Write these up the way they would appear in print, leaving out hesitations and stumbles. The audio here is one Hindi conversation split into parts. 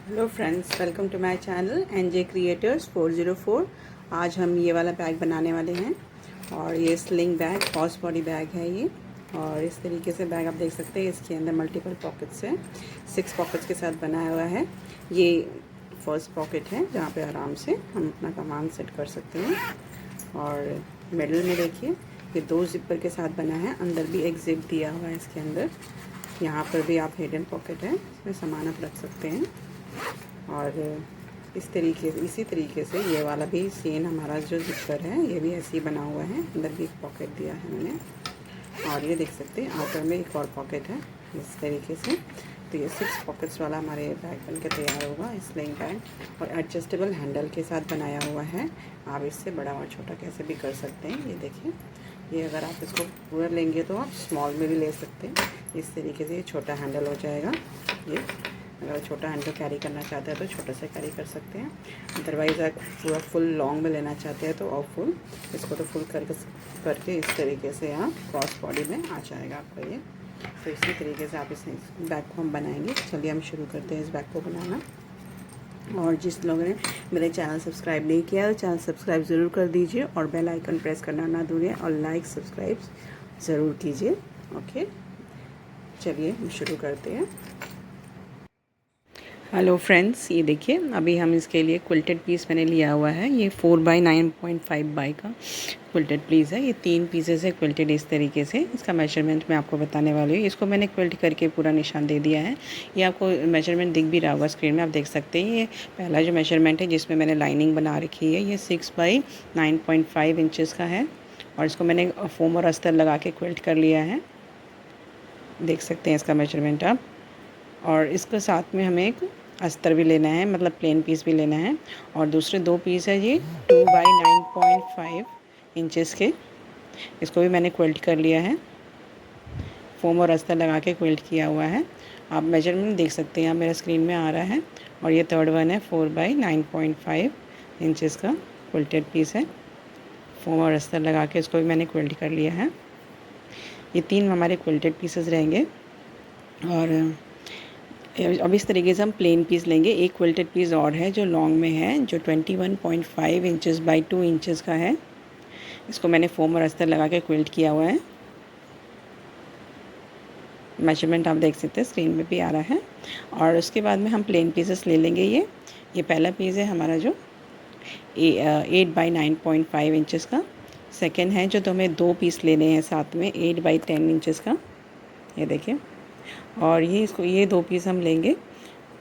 Hello friends, welcome to my channel NJ creators 404। आज हम ये वाला बैग बनाने वाले हैं और ये sling bag horse body bag है ये। और इस तरीके से बैग आप देख सकते हैं, इसके अंदर मल्टीपल पॉकेट्स हैं, 6 पॉकेट्स के साथ बनाया हुआ है। ये फर्स्ट पॉकेट है जहाँ पे आराम से हम अपना सामान सेट कर सकते हैं। और मिडल में देखिए ये 2 जिपर के साथ बना है, अंदर भी एक जिप दिया हुआ है इसके अंदर। यहाँ पर भी आप हिडन पॉकेट है, इसमें सामान आप रख सकते हैं। और इसी तरीके से ये वाला भी सेम हमारा जो जिपर है ये भी ऐसे ही बना हुआ है, अंदर भी एक पॉकेट दिया है मैंने। और ये देख सकते हैं आउटर में एक और पॉकेट है इस तरीके से। तो ये 6 पॉकेट्स वाला हमारे बैग बन के तैयार होगा, स्लिंग बैग। और एडजस्टेबल हैंडल के साथ बनाया हुआ है, आप इससे बड़ा और छोटा कैसे भी कर सकते हैं। ये देखिए, ये अगर आप इसको पूरा लेंगे तो आप स्मॉल में भी ले सकते हैं। इस तरीके से ये छोटा हैंडल हो जाएगा। ये अगर छोटा हैंडल कैरी करना चाहते हैं तो छोटा से कैरी कर सकते हैं, अदरवाइज़ अगर पूरा फुल लॉन्ग में लेना चाहते हैं तो और फुल इसको तो फुल करके इस तरीके से यहाँ क्रॉस बॉडी में आ जाएगा आपका ये। तो इसी तरीके से आप इस बैग को हम बनाएंगे। चलिए हम शुरू करते हैं इस बैग को बनाना। और जिस लोगों ने मेरे चैनल सब्सक्राइब नहीं किया तो चैनल सब्सक्राइब ज़रूर कर दीजिए और बेल आइकन प्रेस करना ना भूलिए और लाइक सब्सक्राइब ज़रूर कीजिए। ओके, चलिए हम शुरू करते हैं। हेलो फ्रेंड्स, ये देखिए अभी हम इसके लिए क्विल्टेड पीस मैंने लिया हुआ है। ये 4x9.5 बाई का क्विल्टेड पीस है। ये 3 पीसेस है क्विल्टेड इस तरीके से। इसका मेजरमेंट मैं आपको बताने वाली हूँ। इसको मैंने क्विल्ट करके पूरा निशान दे दिया है। ये आपको मेजरमेंट दिख भी रहा होगा स्क्रीन में, आप देख सकते हैं। ये पहला जो मेजरमेंट है जिसमें मैंने लाइनिंग बना रखी है, ये 6x9.5 इंचज़ का है। और इसको मैंने फोम और अस्तर लगा के क्विल्ट कर लिया है, देख सकते हैं इसका मेजरमेंट आप। और इसके साथ में हमें एक अस्तर भी लेना है, मतलब प्लेन पीस भी लेना है। और दूसरे 2 पीस है ये 2x9.5 इंचज़ के, इसको भी मैंने क्विल्ट कर लिया है, फोम और अस्तर लगा के क्विल्ट किया हुआ है। आप मेजरमेंट देख सकते हैं, यहाँ मेरा स्क्रीन में आ रहा है। और ये थर्ड वन है 4x9.5 इंचज़ का क्विल्टेड पीस है, फोम और अस्तर लगा के इसको भी मैंने क्विल्ट कर लिया है। ये 3 हमारे क्विल्टेड पीसेस रहेंगे। और अब इस तरीके से हम प्लेन पीस लेंगे। एक क्विल्टेड पीस और है जो लॉन्ग में है, जो 21.5 इंचज़ बाई 2 इंचज़ का है। इसको मैंने फोम और अस्तर लगा के क्विल्ट किया हुआ है। मेजरमेंट आप देख सकते हैं, स्क्रीन में भी आ रहा है। और उसके बाद में हम प्लेन पीसेस ले लेंगे। ये पहला पीस है हमारा जो 8x9.5 इंचज़ का। सेकेंड है जो, तो हमें 2 पीस लेने हैं साथ में 8x10 इंचज़ का, ये देखिए। और ये 2 पीस हम लेंगे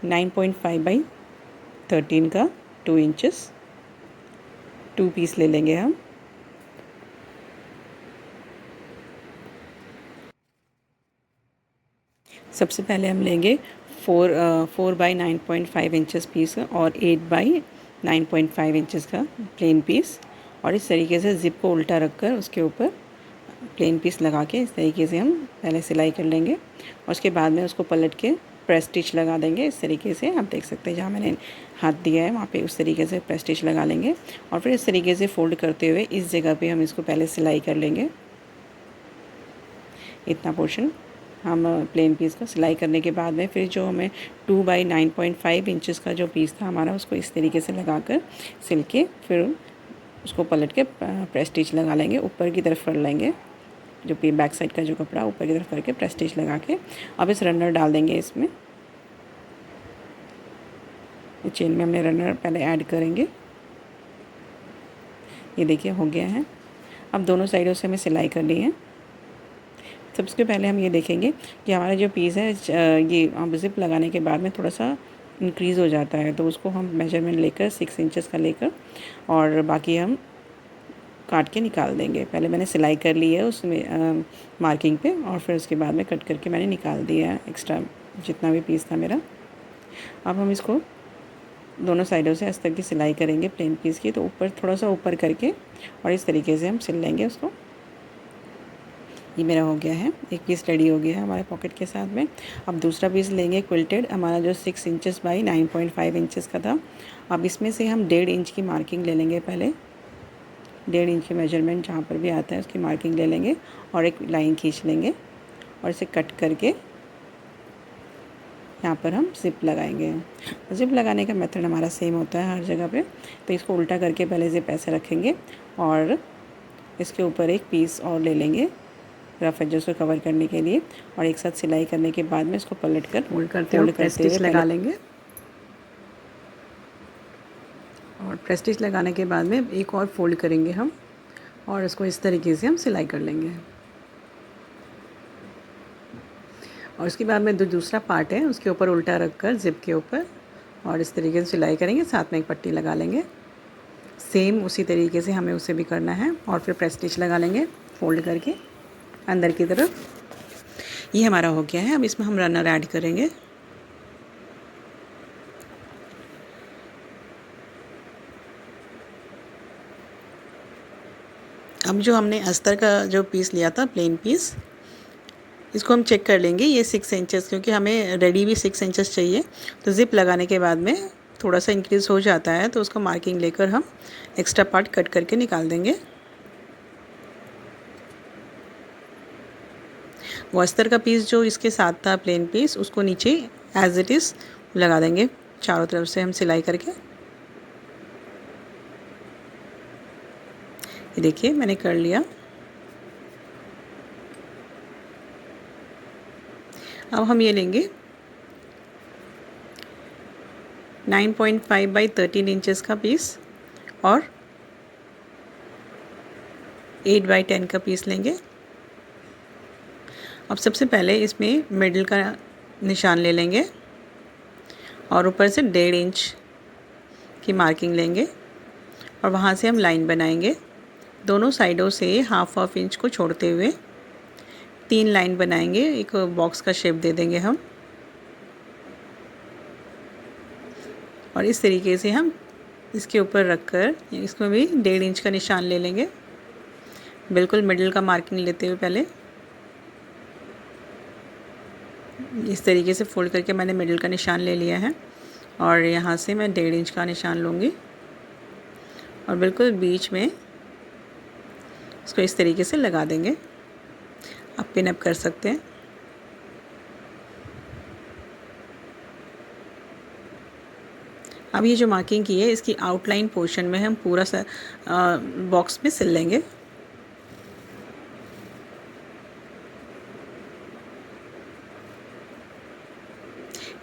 9.5x13 का 2 इंचज़, 2 पीस ले लेंगे हम। सबसे पहले हम लेंगे 4x9.5 इंचज़ पीस और 8x9.5 इंचज़ का प्लेन पीस। और इस तरीके से ज़िप को उल्टा रखकर उसके ऊपर प्लेन पीस लगा के इस तरीके से हम पहले सिलाई कर लेंगे। और उसके बाद में उसको पलट के प्रेस स्टिच लगा देंगे। इस तरीके से आप देख सकते हैं, जहाँ मैंने हाथ दिया है वहाँ पे उस तरीके से प्रेस स्टिच लगा लेंगे। और फिर इस तरीके से फोल्ड करते हुए इस जगह पे हम इसको पहले सिलाई कर लेंगे। इतना पोर्शन हम प्लेन पीस को सिलाई करने के बाद में फिर जो हमें 2x9.5 इंचज़ का जो पीस था हमारा, उसको इस तरीके से लगाकर सिल के फिर उसको पलट के प्रेस स्टिच लगा लेंगे, ऊपर की तरफ कर लेंगे। जो बैक साइड का जो कपड़ा ऊपर की तरफ करके प्रेस स्टिच लगा के अब इस रनर डाल देंगे इसमें। चेन में हमने रनर पहले ऐड करेंगे। ये देखिए हो गया है। अब दोनों साइडों से हमें सिलाई करनी है। सबसे पहले हम ये देखेंगे कि हमारा जो पीस है ये अब ज़िप लगाने के बाद में थोड़ा सा इंक्रीज़ हो जाता है, तो उसको हम मेजरमेंट लेकर 6 इंचज़ का लेकर और बाकी हम काट के निकाल देंगे। पहले मैंने सिलाई कर ली है उसमें मार्किंग पे, और फिर उसके बाद में कट करके मैंने निकाल दिया है एक्स्ट्रा जितना भी पीस था मेरा। अब हम इसको दोनों साइडों से अस्तर की सिलाई करेंगे प्लेन पीस की, तो ऊपर थोड़ा सा ऊपर करके और इस तरीके से हम सिल लेंगे उसको। ये मेरा हो गया है, एक पीस रेडी हो गया है हमारे पॉकेट के साथ में। अब दूसरा पीस लेंगे क्विल्टेड, हमारा जो 6 इंचज़ बाई 9.5 इंचज़ का था। अब इसमें से हम 1.5 इंच की मार्किंग ले लेंगे। पहले 1.5 इंच की मेजरमेंट जहाँ पर भी आता है उसकी मार्किंग ले लेंगे और एक लाइन खींच लेंगे और इसे कट करके यहाँ पर हम ज़िप लगाएंगे। ज़िप लगाने का मेथड हमारा सेम होता है हर जगह पे। तो इसको उल्टा करके पहले ज़िप ऐसे रखेंगे और इसके ऊपर एक पीस और ले लेंगे रफ एजेस को कवर करने के लिए, और एक साथ सिलाई करने के बाद में इसको पलट कर फोल्ड करते हुए स्टिच लगा लेंगे। और प्रेस स्टिच लगाने के बाद में एक और फोल्ड करेंगे हम, और इसको इस तरीके से हम सिलाई कर लेंगे। और उसके बाद में दूसरा पार्ट है उसके ऊपर उल्टा रख कर ज़िप के ऊपर और इस तरीके से सिलाई करेंगे, साथ में एक पट्टी लगा लेंगे। सेम उसी तरीके से हमें उसे भी करना है, और फिर प्रेस स्टिच लगा लेंगे फोल्ड करके अंदर की तरफ। ये हमारा हो गया है। अब इसमें हम रनर ऐड करेंगे। अब जो हमने अस्तर का जो पीस लिया था प्लेन पीस, इसको हम चेक कर लेंगे। ये 6 इंचेस, क्योंकि हमें रेडी भी 6 इंचेस चाहिए, तो ज़िप लगाने के बाद में थोड़ा सा इंक्रीज़ हो जाता है, तो उसको मार्किंग लेकर हम एक्स्ट्रा पार्ट कट करके निकाल देंगे। वो अस्तर का पीस जो इसके साथ था प्लेन पीस, उसको नीचे एज इट इज़ लगा देंगे चारों तरफ से हम सिलाई करके। ये देखिए मैंने कर लिया। अब हम ये लेंगे 9.5 बाई 13 इंचेस का पीस और 8 बाई 10 का पीस लेंगे। अब सबसे पहले इसमें मिडल का निशान ले लेंगे और ऊपर से 1.5 इंच की मार्किंग लेंगे, और वहाँ से हम लाइन बनाएंगे। दोनों साइडों से हाफ इंच को छोड़ते हुए 3 लाइन बनाएंगे, एक बॉक्स का शेप दे देंगे हम, और इस तरीके से हम इसके ऊपर रखकर इसमें भी 1.5 इंच का निशान ले लेंगे, बिल्कुल मिडिल का मार्किंग लेते हुए। पहले इस तरीके से फोल्ड करके मैंने मिडिल का निशान ले लिया है, और यहाँ से मैं 1.5 इंच का निशान लूँगी और बिल्कुल बीच में इसको इस तरीके से लगा देंगे। आप पिन अप कर सकते हैं। अब ये जो मार्किंग की है इसकी आउटलाइन पोर्शन में हम पूरा सा बॉक्स में सिल लेंगे।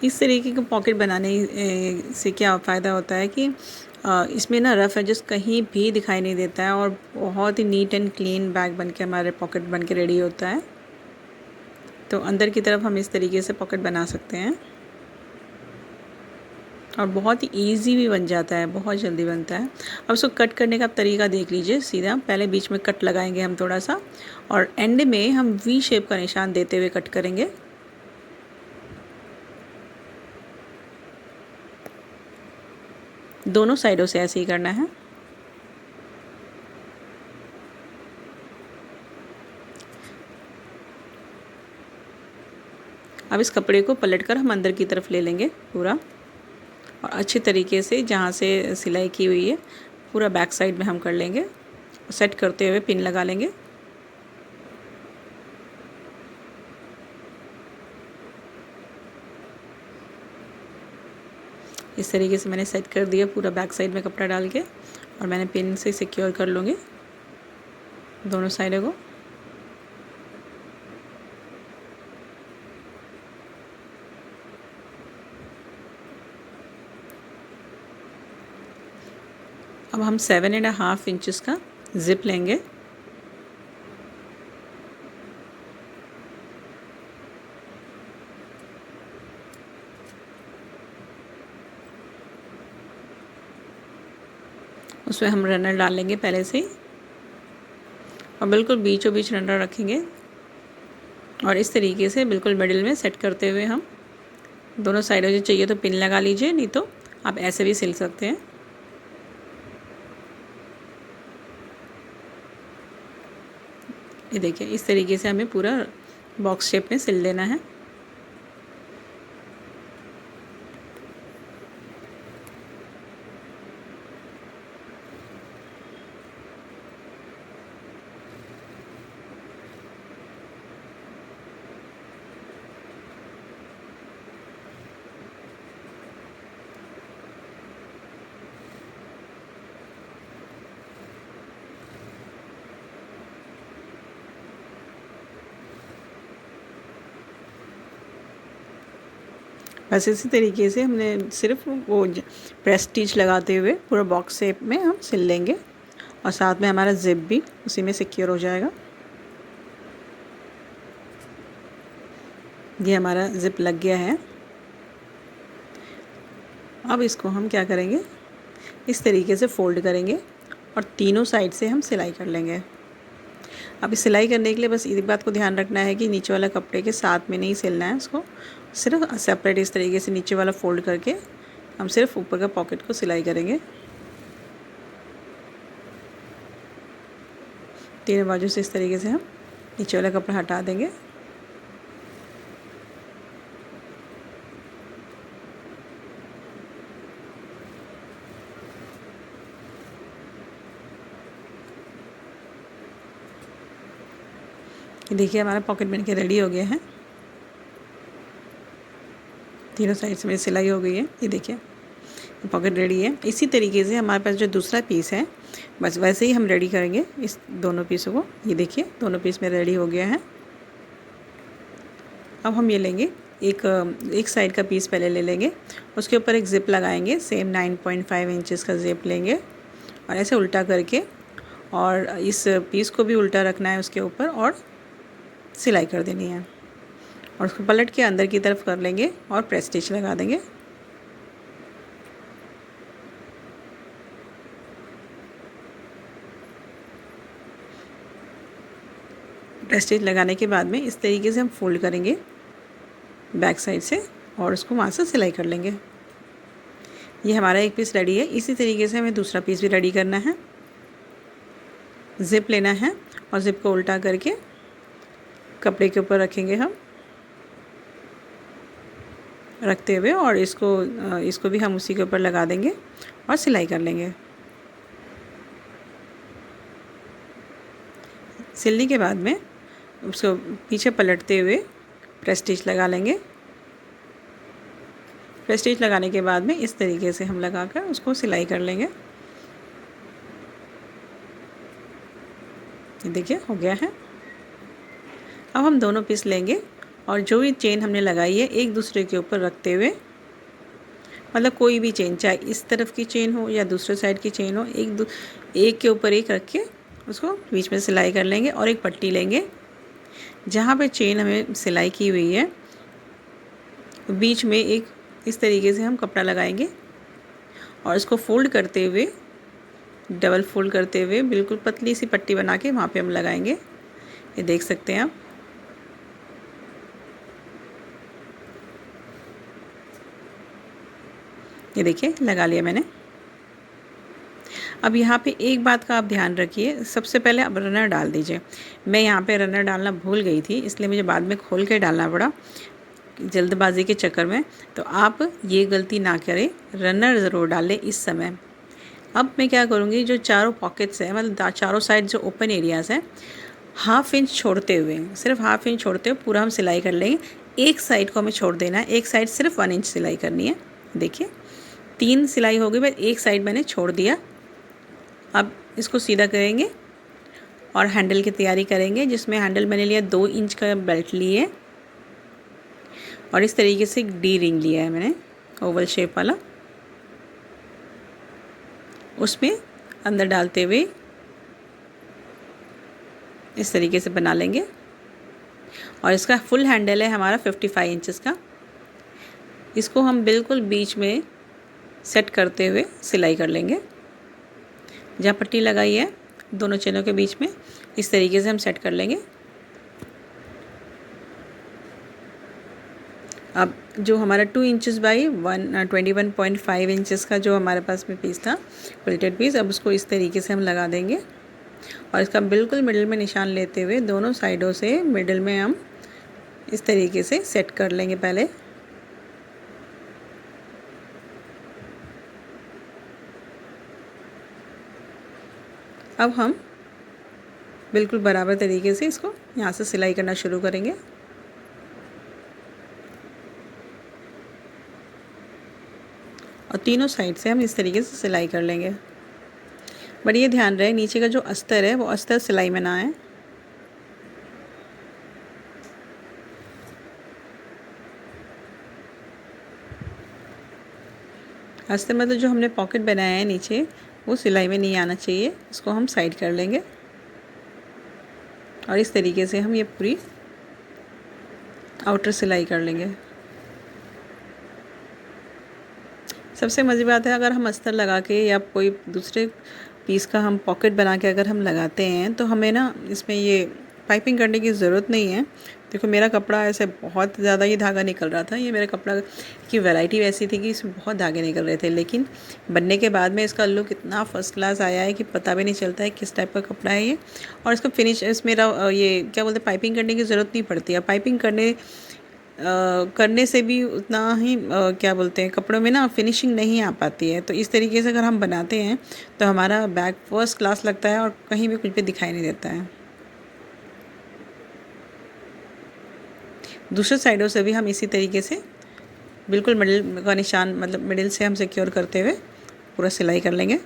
इस तरीके के पॉकेट बनाने से क्या फ़ायदा होता है कि इसमें ना रफ़ एजेस कहीं भी दिखाई नहीं देता है, और बहुत ही नीट एंड क्लीन बैग बन के हमारे पॉकेट बन के रेडी होता है। तो अंदर की तरफ हम इस तरीके से पॉकेट बना सकते हैं, और बहुत ही ईजी भी बन जाता है, बहुत जल्दी बनता है। अब उसको कट करने का तरीका देख लीजिए। सीधा पहले बीच में कट लगाएंगे हम थोड़ा सा, और एंड में हम वी शेप का निशान देते हुए कट करेंगे। दोनों साइडों से ऐसे ही करना है। अब इस कपड़े को पलटकर हम अंदर की तरफ ले लेंगे पूरा, और अच्छे तरीके से जहाँ से सिलाई की हुई है पूरा बैक साइड में हम कर लेंगे। सेट करते हुए पिन लगा लेंगे। इस तरीके से मैंने सेट कर दिया पूरा बैक साइड में कपड़ा डाल के, और मैंने पिन से सिक्योर कर लूँगी दोनों साइडों को। अब हम 7.5 इंचेस का ज़िप लेंगे, उसमें हम रनर डाल लेंगे पहले से ही, और बिल्कुल बीचों बीच रनर रखेंगे, और इस तरीके से बिल्कुल मिडिल में सेट करते हुए हम दोनों साइडों से चाहिए तो पिन लगा लीजिए, नहीं तो आप ऐसे भी सिल सकते हैं। ये देखिए इस तरीके से हमें पूरा बॉक्स शेप में सिल देना है। बस इसी तरीके से हमने सिर्फ वो प्रेस स्टिच लगाते हुए पूरा बॉक्स शेप में हम सिल लेंगे और साथ में हमारा जिप भी उसी में सिक्योर हो जाएगा। ये हमारा जिप लग गया है। अब इसको हम क्या करेंगे, इस तरीके से फोल्ड करेंगे और तीनों साइड से हम सिलाई कर लेंगे। अब इस सिलाई करने के लिए बस एक बात को ध्यान रखना है कि नीचे वाला कपड़े के साथ में नहीं सिलना है, उसको सिर्फ सेपरेट इस तरीके से नीचे वाला फोल्ड करके हम सिर्फ ऊपर का पॉकेट को सिलाई करेंगे। तीनों बाजू से इस तरीके से हम नीचे वाला कपड़ा हटा देंगे। ये देखिए हमारा पॉकेट बन के रेडी हो गया है। तीनों साइड से मेरी सिलाई हो गई है। ये देखिए पॉकेट रेडी है। इसी तरीके से हमारे पास जो दूसरा पीस है बस वैसे ही हम रेडी करेंगे इस दोनों पीसों को। ये देखिए दोनों पीस मेरे रेडी हो गया है। अब हम ये लेंगे एक साइड का पीस पहले ले लेंगे, उसके ऊपर एक ज़िप लगाएंगे, सेम 9.5 इंचेस का ज़िप लेंगे और ऐसे उल्टा करके और इस पीस को भी उल्टा रखना है उसके ऊपर और सिलाई कर देनी है और उसको पलट के अंदर की तरफ कर लेंगे और प्रेस स्टिच लगा देंगे। प्रेस स्टिच लगाने के बाद में इस तरीके से हम फोल्ड करेंगे बैक साइड से और उसको वहाँ से सिलाई कर लेंगे। ये हमारा एक पीस रेडी है। इसी तरीके से हमें दूसरा पीस भी रेडी करना है। ज़िप लेना है और ज़िप को उल्टा करके कपड़े के ऊपर रखेंगे हम रखते हुए और इसको भी हम उसी के ऊपर लगा देंगे और सिलाई कर लेंगे। सिलने के बाद में उसको पीछे पलटते हुए प्रेस स्टिच लगा लेंगे। प्रेस स्टिच लगाने के बाद में इस तरीके से हम लगाकर उसको सिलाई कर लेंगे। ये देखिए हो गया है। अब हम दोनों पीस लेंगे और जो भी चेन हमने लगाई है एक दूसरे के ऊपर रखते हुए, मतलब कोई भी चेन, चाहे इस तरफ की चेन हो या दूसरे साइड की चेन हो, एक के ऊपर एक रख के उसको बीच में सिलाई कर लेंगे और एक पट्टी लेंगे। जहाँ पे चेन हमें सिलाई की हुई है बीच में एक इस तरीके से हम कपड़ा लगाएंगे और इसको फोल्ड करते हुए, डबल फोल्ड करते हुए बिल्कुल पतली सी पट्टी बना के वहाँ पे हम लगाएंगे। ये देख सकते हैं आप। ये देखिए लगा लिया मैंने। अब यहाँ पे एक बात का आप ध्यान रखिए, सबसे पहले आप रनर डाल दीजिए। मैं यहाँ पे रनर डालना भूल गई थी, इसलिए मुझे बाद में खोल के डालना पड़ा जल्दबाजी के चक्कर में। तो आप ये गलती ना करें, रनर ज़रूर डालें इस समय। अब मैं क्या करूँगी, जो चारों पॉकेट्स हैं, मतलब चारों साइड जो ओपन एरियाज़ हैं, हाफ इंच छोड़ते हुए, सिर्फ हाफ इंच छोड़ते हुए पूरा हम सिलाई कर लेंगे। एक साइड को हमें छोड़ देना है, एक साइड सिर्फ 1 इंच सिलाई करनी है। देखिए 3 सिलाई हो गई, बस एक साइड मैंने छोड़ दिया। अब इसको सीधा करेंगे और हैंडल की तैयारी करेंगे, जिसमें हैंडल मैंने लिया 2 इंच का बेल्ट लिए और इस तरीके से एक डी रिंग लिया है मैंने, ओवल शेप वाला। उसमें अंदर डालते हुए इस तरीके से बना लेंगे और इसका फुल हैंडल है हमारा 55 इंचेस का। इसको हम बिल्कुल बीच में सेट करते हुए सिलाई कर लेंगे। जहाँ पट्टी लगाई है दोनों चेनों के बीच में इस तरीके से हम सेट कर लेंगे। अब जो हमारा 2 इंचेस बाई 21.5 इंचेस का जो हमारे पास में पीस था, क्विल्टेड पीस, अब उसको इस तरीके से हम लगा देंगे और इसका बिल्कुल मिडिल में निशान लेते हुए दोनों साइडों से मिडिल में हम इस तरीके से सेट कर लेंगे पहले। अब हम बिल्कुल बराबर तरीके से इसको यहाँ से सिलाई करना शुरू करेंगे। और तीनों साइड से हम इस तरीके से सिलाई कर लेंगे। बट ये ध्यान रहे नीचे का जो अस्तर है वो अस्तर सिलाई में ना आए। आस्ते मतलब जो हमने पॉकेट बनाया है नीचे वो सिलाई में नहीं आना चाहिए, इसको हम साइड कर लेंगे और इस तरीके से हम ये पूरी आउटर सिलाई कर लेंगे। सबसे मज़े बात है, अगर हम अस्तर लगा के या कोई दूसरे पीस का हम पॉकेट बना के अगर हम लगाते हैं तो हमें ना इसमें ये पाइपिंग करने की ज़रूरत नहीं है। देखो मेरा कपड़ा ऐसे बहुत ज़्यादा ये धागा निकल रहा था, ये मेरे कपड़ा की वैरायटी वैसी थी कि इसमें बहुत धागे निकल रहे थे, लेकिन बनने के बाद में इसका लुक इतना फर्स्ट क्लास आया है कि पता भी नहीं चलता है किस टाइप का कपड़ा है ये। और इसका फिनिश मेरा ये क्या बोलते हैं, पाइपिंग करने की ज़रूरत नहीं पड़ती है। पाइपिंग करने से भी उतना ही क्या बोलते हैं, कपड़ों में ना फिनिशिंग नहीं आ पाती है। तो इस तरीके से अगर हम बनाते हैं तो हमारा बैग फर्स्ट क्लास लगता है और कहीं भी कुछ भी दिखाई नहीं देता है। दूसरे साइडों से भी हम इसी तरीके से बिल्कुल मिडिल का निशान, मतलब मिडिल से हम सिक्योर करते हुए पूरा सिलाई कर लेंगे।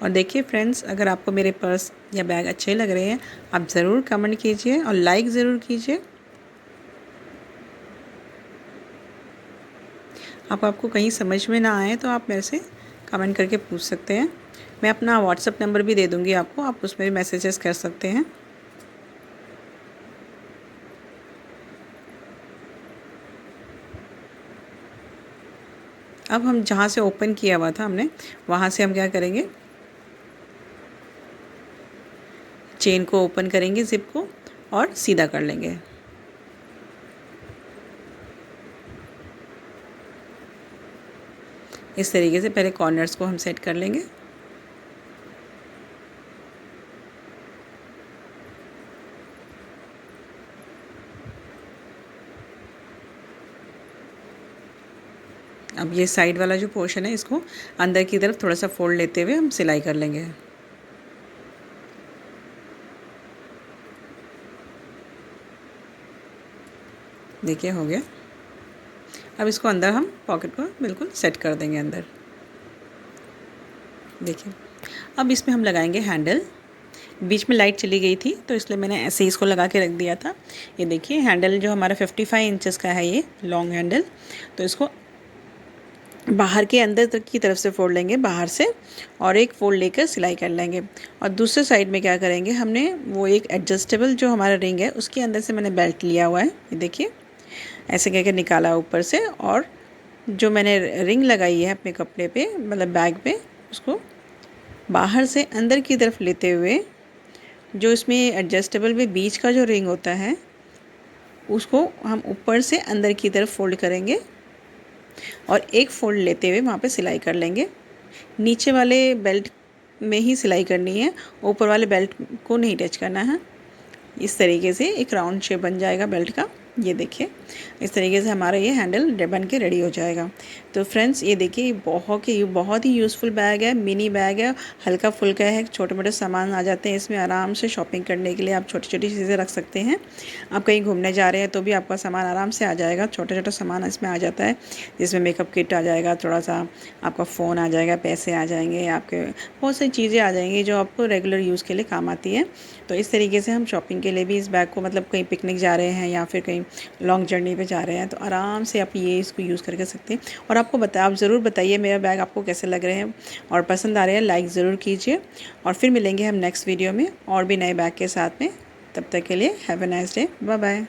और देखिए फ्रेंड्स, अगर आपको मेरे पर्स या बैग अच्छे लग रहे हैं आप ज़रूर कमेंट कीजिए और लाइक ज़रूर कीजिए। आपको कहीं समझ में ना आए तो आप मेरे से कमेंट करके पूछ सकते हैं। मैं अपना व्हाट्सएप नंबर भी दे दूँगी आपको, आप उसमें भी मैसेजेस कर सकते हैं। अब हम जहाँ से ओपन किया हुआ था हमने, वहाँ से हम क्या करेंगे, चेन को ओपन करेंगे, ज़िप को, और सीधा कर लेंगे। इस तरीके से पहले कॉर्नर्स को हम सेट कर लेंगे। अब ये साइड वाला जो पोर्शन है इसको अंदर की तरफ थोड़ा सा फोल्ड लेते हुए हम सिलाई कर लेंगे। देखिए हो गया। अब इसको अंदर हम पॉकेट को बिल्कुल सेट कर देंगे अंदर। देखिए अब इसमें हम लगाएंगे हैंडल। बीच में लाइट चली गई थी तो इसलिए मैंने ऐसे ही इसको लगा के रख दिया था। ये देखिए हैंडल जो हमारा 55 इंचेस का है, ये लॉन्ग हैंडल, तो इसको बाहर के अंदर तक की तरफ से फोल्ड लेंगे, बाहर से, और एक फोल्ड लेकर सिलाई कर लेंगे। और दूसरे साइड में क्या करेंगे, हमने वो एक एडजस्टेबल जो हमारा रिंग है उसके अंदर से मैंने बेल्ट लिया हुआ है, ये देखिए ऐसे करके निकाला ऊपर से, और जो मैंने रिंग लगाई है अपने कपड़े पे, मतलब बैग पे, उसको बाहर से अंदर की तरफ लेते हुए जो इसमें एडजस्टेबल में बीच का जो रिंग होता है उसको हम ऊपर से अंदर की तरफ फोल्ड करेंगे और एक फोल्ड लेते हुए वहाँ पे सिलाई कर लेंगे। नीचे वाले बेल्ट में ही सिलाई करनी है, ऊपर वाले बेल्ट को नहीं टच करना है। इस तरीके से एक राउंड शेप बन जाएगा बेल्ट का। ये देखिए इस तरीके से हमारा ये हैंडल बन के रेडी हो जाएगा। तो फ्रेंड्स ये देखिए बहुत ही यूज़फुल बैग है, मिनी बैग है, हल्का फुल्का है, छोटे मोटे सामान आ जाते हैं इसमें आराम से। शॉपिंग करने के लिए आप छोटी छोटी चीज़ें रख सकते हैं। आप कहीं घूमने जा रहे हैं तो भी आपका सामान आराम से आ जाएगा। छोटा छोटा सामान इसमें आ जाता है, जिसमें मेकअप किट आ जाएगा, थोड़ा सा आपका फ़ोन आ जाएगा, पैसे आ जाएंगे, आपके बहुत सारी चीज़ें आ जाएंगी जो आपको रेगुलर यूज़ के लिए काम आती है। तो इस तरीके से हम शॉपिंग के लिए भी इस बैग को, मतलब कहीं पिकनिक जा रहे हैं या फिर कहीं लॉन्ग जर्नी पे जा रहे हैं तो आराम से आप ये इसको यूज़ करके सकते हैं। और आप ज़रूर बताइए मेरा बैग आपको कैसे लग रहे हैं, और पसंद आ रहे हैं लाइक ज़रूर कीजिए। और फिर मिलेंगे हम नेक्स्ट वीडियो में और भी नए बैग के साथ में। तब तक के लिए have a nice day, bye bye.